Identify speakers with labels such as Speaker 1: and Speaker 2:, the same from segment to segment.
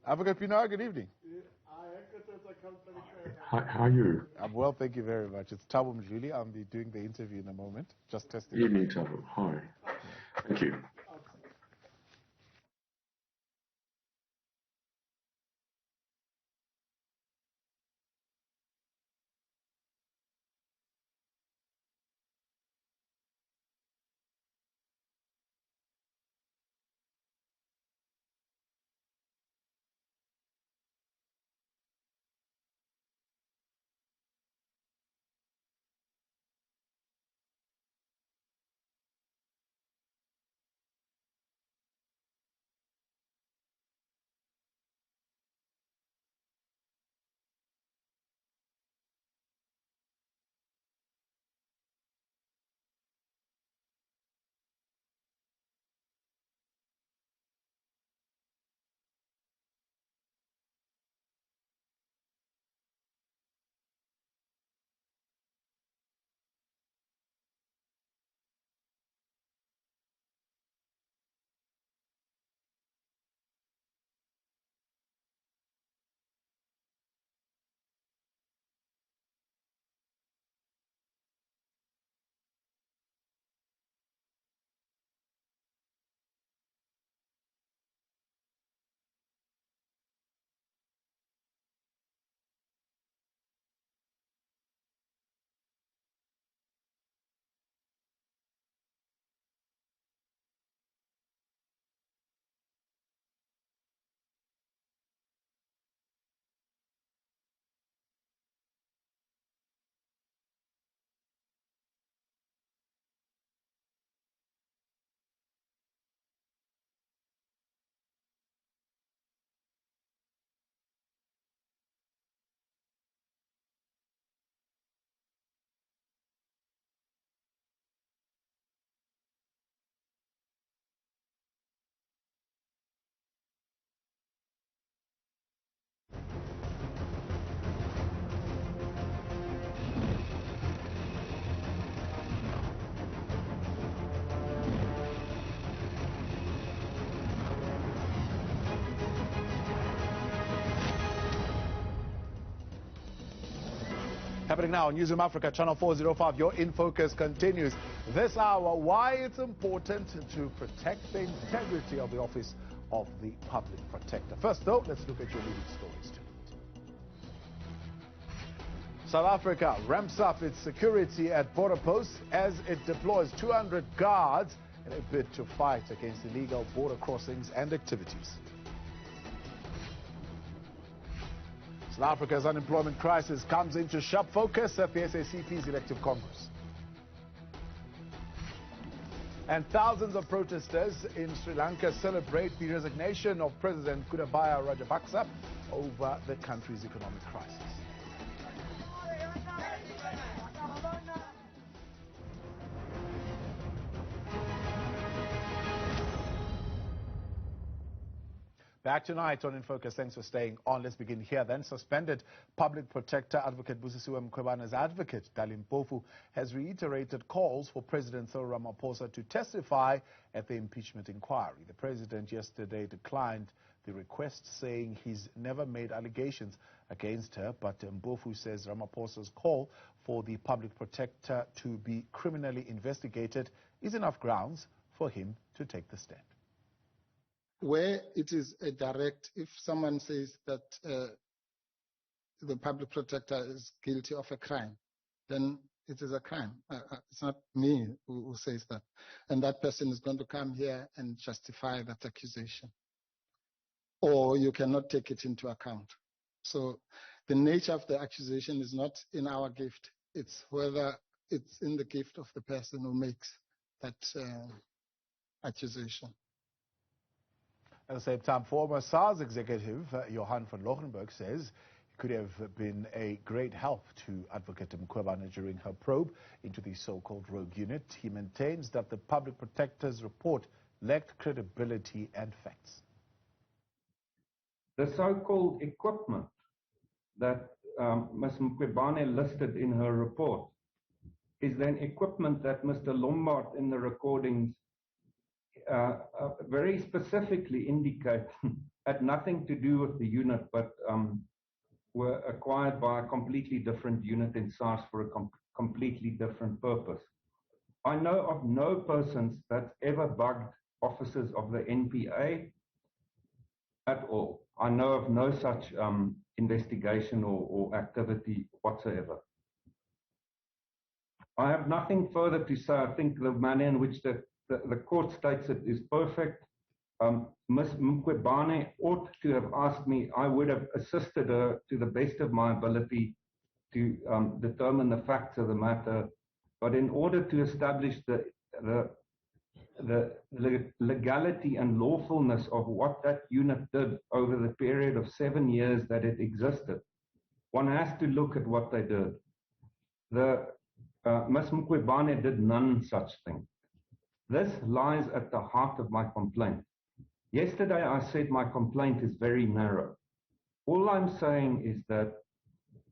Speaker 1: Advocate Pienaar, good evening.
Speaker 2: How are you?
Speaker 1: I'm well, thank you very much. It's Thabo Mjuli. I'll be doing the interview in a moment. Just testing.
Speaker 2: Evening, Thabo. Hi. Thank you.
Speaker 1: Happening now on Newzroom Afrika, channel 405. Your In Focus continues. This hour, why it's important to protect the integrity of the office of the public protector. First, though, let's look at your leading stories tonight. South Africa ramps up its security at border posts as it deploys 200 guards in a bid to fight against illegal border crossings and activities. South Africa's unemployment crisis comes into sharp focus at the SACP's elective Congress. And thousands of protesters in Sri Lanka celebrate the resignation of President Gotabaya Rajapaksa over the country's economic crisis. Back tonight on In Focus. Thanks for staying on. Let's begin here then. Suspended public protector Advocate Busisiwe Mkhwebane's advocate, Dali Mpofu, has reiterated calls for President Cyril Ramaphosa to testify at the impeachment inquiry. The president yesterday declined the request, saying he's never made allegations against her, but Mpofu says Ramaphosa's call for the public protector to be criminally investigated is enough grounds for him to take the stand.
Speaker 3: Where it is a direct, if someone says that the public protector is guilty of a crime, then it is a crime. It's not me who says that. And that person is going to come here and justify that accusation. Or you cannot take it into account. So the nature of the accusation is not in our gift. It's whether it's in the gift of the person who makes that accusation.
Speaker 1: At the same time, former SARS executive Johan van Lochenberg says he could have been a great help to Advocate Mkhwebane during her probe into the so-called rogue unit. He maintains that the public protector's report lacked credibility and facts.
Speaker 4: The so-called equipment that Ms. Mkhwebane listed in her report is then equipment that Mr. Lombard in the recordings very specifically indicate had nothing to do with the unit, but were acquired by a completely different unit in SARS for a completely different purpose. I know of no persons that ever bugged officers of the NPA at all. I know of no such investigation or activity whatsoever. I have nothing further to say. I think the manner in which the court states it is perfect. Ms. Mkhwebane ought to have asked me. I would have assisted her to the best of my ability to determine the facts of the matter. But in order to establish the legality and lawfulness of what that unit did over the period of 7 years that it existed, one has to look at what they did. Ms. Mkhwebane did none such thing. This lies at the heart of my complaint. Yesterday I said my complaint is very narrow. All I'm saying is that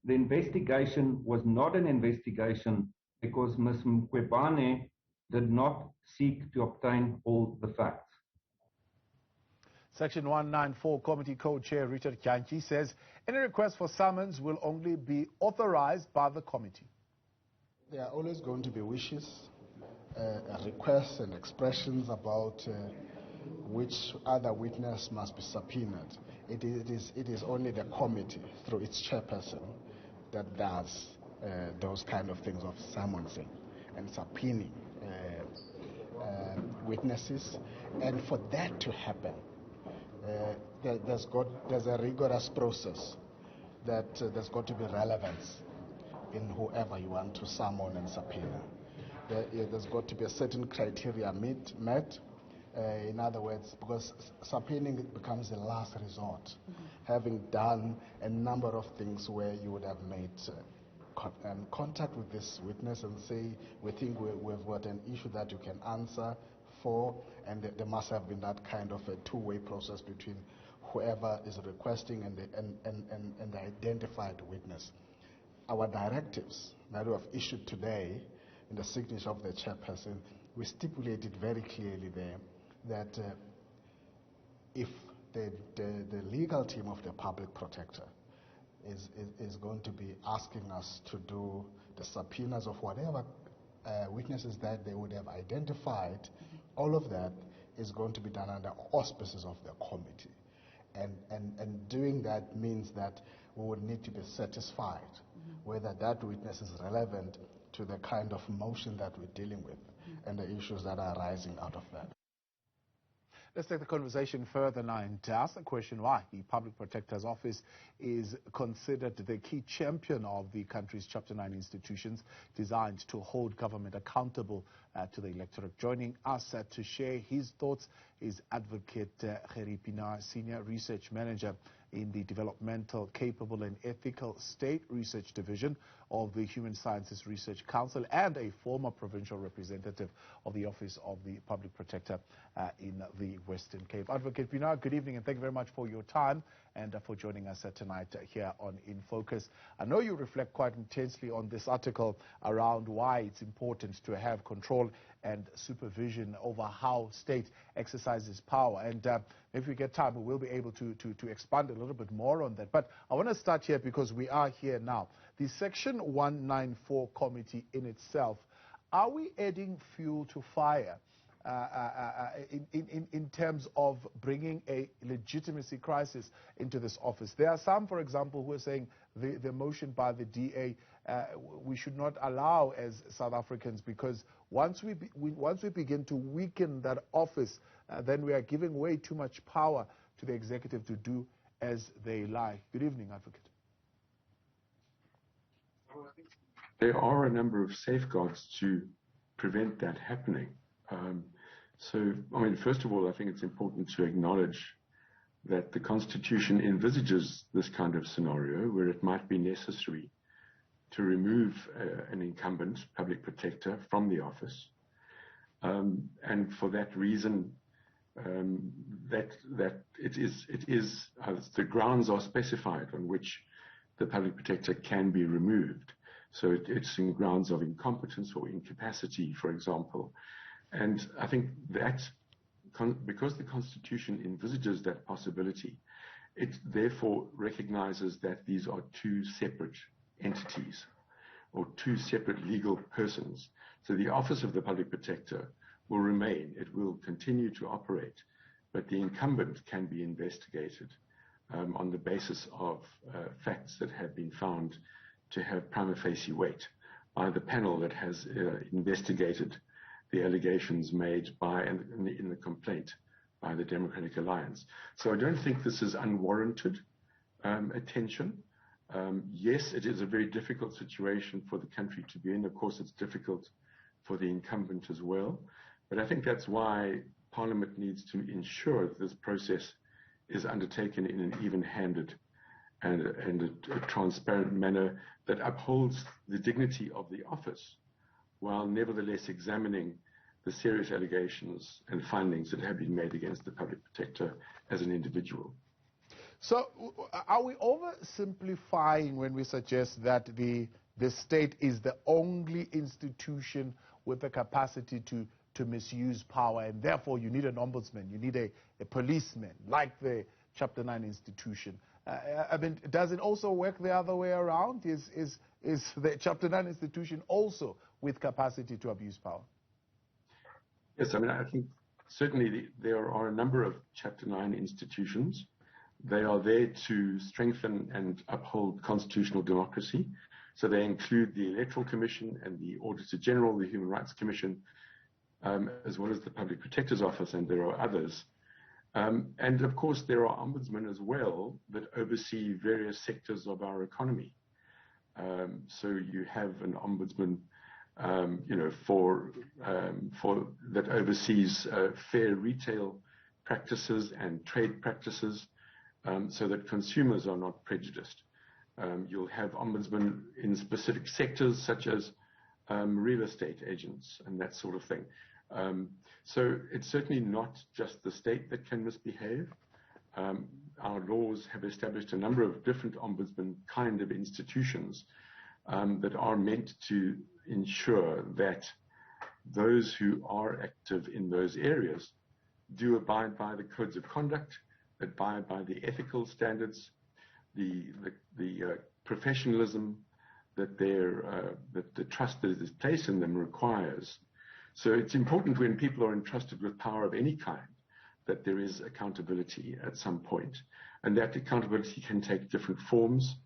Speaker 4: the investigation was not an investigation because Ms. Mkhwebane did not seek to obtain all the facts.
Speaker 1: Section 194 Committee Co-Chair Richard Kyanki says any request for summons will only be authorized by the committee.
Speaker 5: There are always going to be wishes, requests and expressions about which other witness must be subpoenaed. It is only the committee, through its chairperson, that does those kind of things of summoning and subpoenaing witnesses. And for that to happen, there's a rigorous process that there's got to be relevance in whoever you want to summon and subpoena. There's got to be a certain criteria met. In other words, because subpoenaing becomes the last resort, having done a number of things where you would have made contact with this witness and say, we think we've got an issue that you can answer for, and there must have been that kind of a two-way process between whoever is requesting and the identified witness. Our directives that we have issued today in the signature of the chairperson, we stipulated very clearly there that if the legal team of the public protector is going to be asking us to do the subpoenas of whatever witnesses that they would have identified, all of that is going to be done under auspices of the committee. And doing that means that we would need to be satisfied whether that witness is relevant to the kind of motion that we're dealing with and the issues that are arising out of that.
Speaker 1: Let's take the conversation further now and ask the question why the Public Protector's Office is considered the key champion of the country's Chapter 9 institutions designed to hold government accountable to the electorate. Joining us to share his thoughts is Advocate Gary Pienaar, Senior Research Manager in the Developmental, Capable and Ethical State Research Division of the Human Sciences Research Council and a former provincial representative of the Office of the Public Protector in the Western Cape. Advocate Pienaar, good evening and thank you very much for your time and for joining us tonight here on In Focus. I know you reflect quite intensely on this article around why it's important to have control and supervision over how state exercises power. And if we get time, we will be able to expand a little bit more on that. But I want to start here because we are here now. The Section 194 committee in itself, are we adding fuel to fire in terms of bringing a legitimacy crisis into this office? There are some, for example, who are saying the motion by the DA we should not allow as South Africans, because once we begin to weaken that office, then we are giving way too much power to the executive to do as they like. Good evening, Advocate.
Speaker 2: There are a number of safeguards to prevent that happening. So, I mean, first of all, I think it's important to acknowledge that the Constitution envisages this kind of scenario where it might be necessary to remove an incumbent public protector from the office. And for that reason, that it is the grounds are specified on which the public protector can be removed. So it's in grounds of incompetence or incapacity, for example. And I think that because the Constitution envisages that possibility, it therefore recognizes that these are two separate entities or two separate legal persons. So the office of the Public Protector will remain, it will continue to operate, but the incumbent can be investigated on the basis of facts that have been found to have prima facie weight by the panel that has investigated the allegations made in the complaint by the Democratic Alliance. So I don't think this is unwarranted attention. Yes, it is a very difficult situation for the country to be in. Of course, it's difficult for the incumbent as well. But I think that's why Parliament needs to ensure that this process is undertaken in an even-handed and a transparent manner that upholds the dignity of the office, while nevertheless examining the serious allegations and findings that have been made against the Public Protector as an individual.
Speaker 1: So are we oversimplifying when we suggest that the state is the only institution with the capacity to misuse power, and therefore you need an ombudsman, you need a policeman, like the Chapter 9 institution? I mean, does it also work the other way around? Is the Chapter 9 institution also with capacity to abuse power?
Speaker 2: Yes, I mean, I think certainly there are a number of Chapter 9 institutions. They are there to strengthen and uphold constitutional democracy. So they include the Electoral Commission and the Auditor General, the Human Rights Commission, as well as the Public Protector's Office, and there are others. And of course, there are ombudsmen as well that oversee various sectors of our economy. So you have an ombudsman, that oversees fair retail practices and trade practices, so that consumers are not prejudiced. You'll have ombudsmen in specific sectors such as real estate agents and that sort of thing. So it's certainly not just the state that can misbehave. Our laws have established a number of different ombudsman kind of institutions that are meant to ensure that those who are active in those areas do abide by the codes of conduct, abide by the ethical standards, the professionalism that the trust that is placed in them requires. So it's important when people are entrusted with power of any kind that there is accountability at some point, and that accountability can take different forms.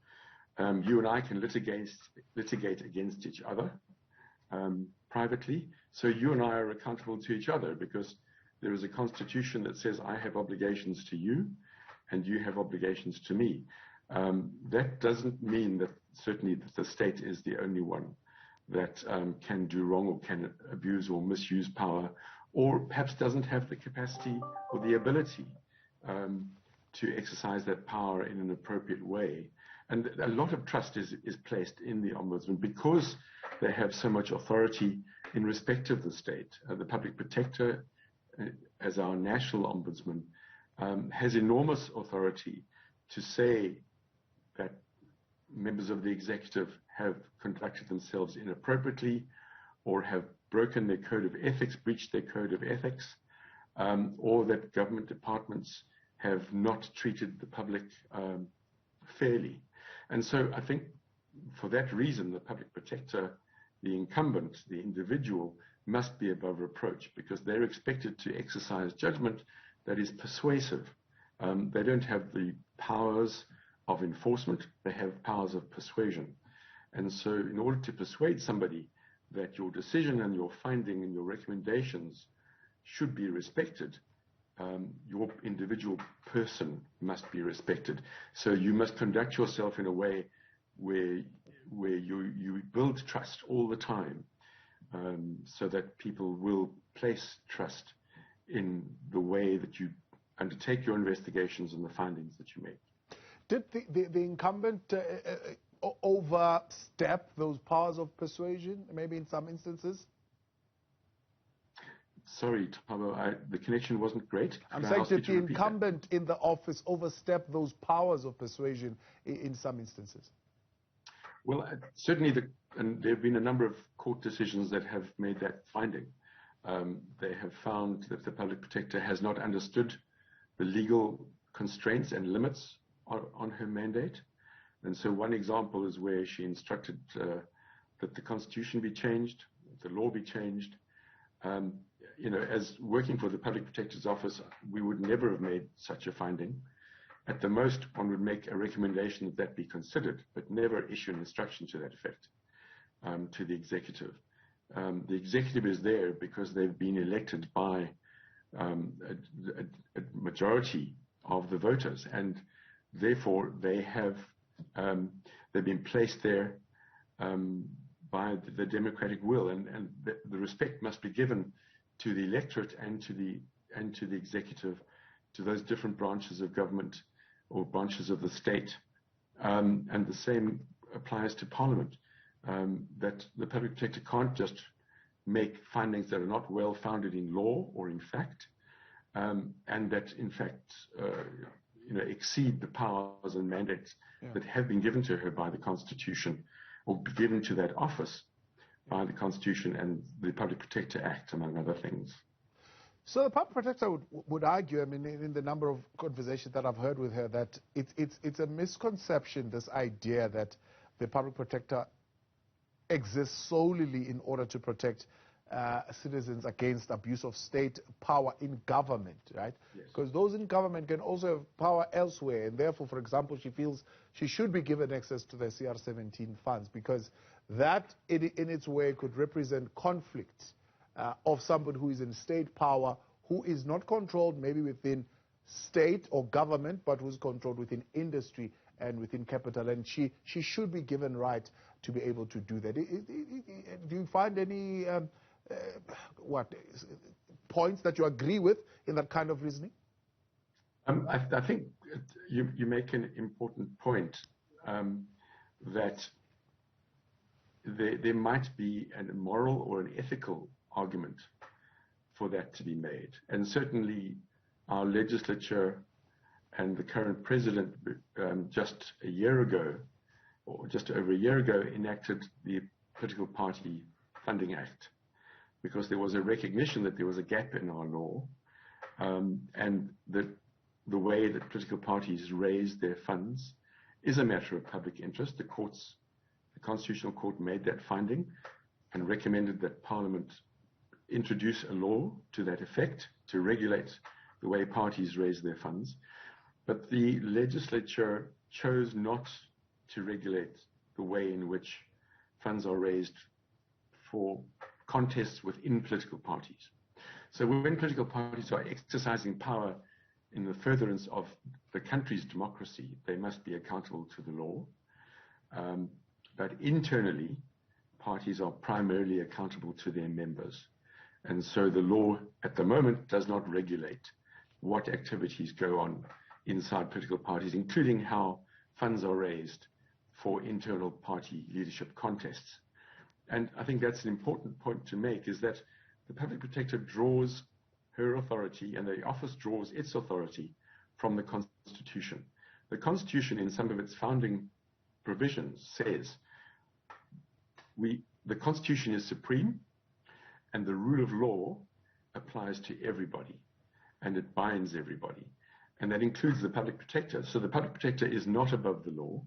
Speaker 2: You and I can litigate against each other privately. So you and I are accountable to each other because there is a constitution that says I have obligations to you and you have obligations to me. That doesn't mean that certainly that the state is the only one that can do wrong or can abuse or misuse power, or perhaps doesn't have the capacity or the ability to exercise that power in an appropriate way. And a lot of trust is placed in the ombudsman because they have so much authority in respect of the state. The Public Protector, as our national ombudsman, has enormous authority to say that members of the executive have conducted themselves inappropriately or have broken their code of ethics, breached their code of ethics, or that government departments have not treated the public fairly. And so I think for that reason, the Public Protector, the incumbent, the individual, must be above reproach because they're expected to exercise judgment that is persuasive. They don't have the powers of enforcement, they have powers of persuasion. And so in order to persuade somebody that your decision and your finding and your recommendations should be respected, your individual person must be respected. So you must conduct yourself in a way where you build trust all the time, so that people will place trust in the way that you undertake your investigations and the findings that you make.
Speaker 1: Did the incumbent overstep those powers of persuasion, maybe in some instances?
Speaker 2: Sorry, Thabo, the connection wasn't great.
Speaker 1: I'm saying, did the incumbent in the office overstep those powers of persuasion in some instances?
Speaker 2: Well, certainly, and there have been a number of court decisions that have made that finding. They have found that the public protector has not understood the legal constraints and limits on her mandate. And so one example is where she instructed that the constitution be changed, the law be changed. As working for the public protector's office, we would never have made such a finding. At the most, one would make a recommendation that that be considered, but never issue an instruction to that effect to the executive. The executive is there because they've been elected by a majority of the voters, and therefore they've been placed there by the democratic will, and the respect must be given to the electorate and to the executive, to those different branches of government or branches of the state, and the same applies to Parliament. That the public protector can't just make findings that are not well founded in law or in fact, and that in fact exceed the powers and mandates that have been given to her by the Constitution, or given to that office by the Constitution and the Public Protector Act, among other things.
Speaker 1: So the public protector would argue, I mean, in the number of conversations that I've heard with her, that it's a misconception, this idea that the public protector exists solely in order to protect citizens against abuse of state power in government, right? Because those in government can also have power elsewhere, and therefore, for example, she feels she should be given access to the CR17 funds, because that, in its way, could represent conflicts of somebody who is in state power, who is not controlled maybe within state or government, but who's controlled within industry and within capital, and she should be given right to be able to do that. Do you find any points that you agree with in that kind of reasoning?
Speaker 2: I think you make an important point, that there might be a moral or an ethical argument for that to be made. And certainly our legislature and the current president just a year ago, or just over a year ago, enacted the Political Party Funding Act, because there was a recognition that there was a gap in our law, and that the way that political parties raise their funds is a matter of public interest. The Constitutional Court made that finding and recommended that Parliament introduce a law to that effect to regulate the way parties raise their funds. But the legislature chose not to regulate the way in which funds are raised for contests within political parties. So when political parties are exercising power in the furtherance of the country's democracy, they must be accountable to the law. But internally, parties are primarily accountable to their members. And so the law at the moment does not regulate what activities go on inside political parties, including how funds are raised for internal party leadership contests. And I think that's an important point to make, is that the public protector draws her authority, and the office draws its authority from the Constitution. The Constitution, in some of its founding provisions, says the Constitution is supreme, and the rule of law applies to everybody, and it binds everybody. And that includes the public protector. So the public protector is not above the law.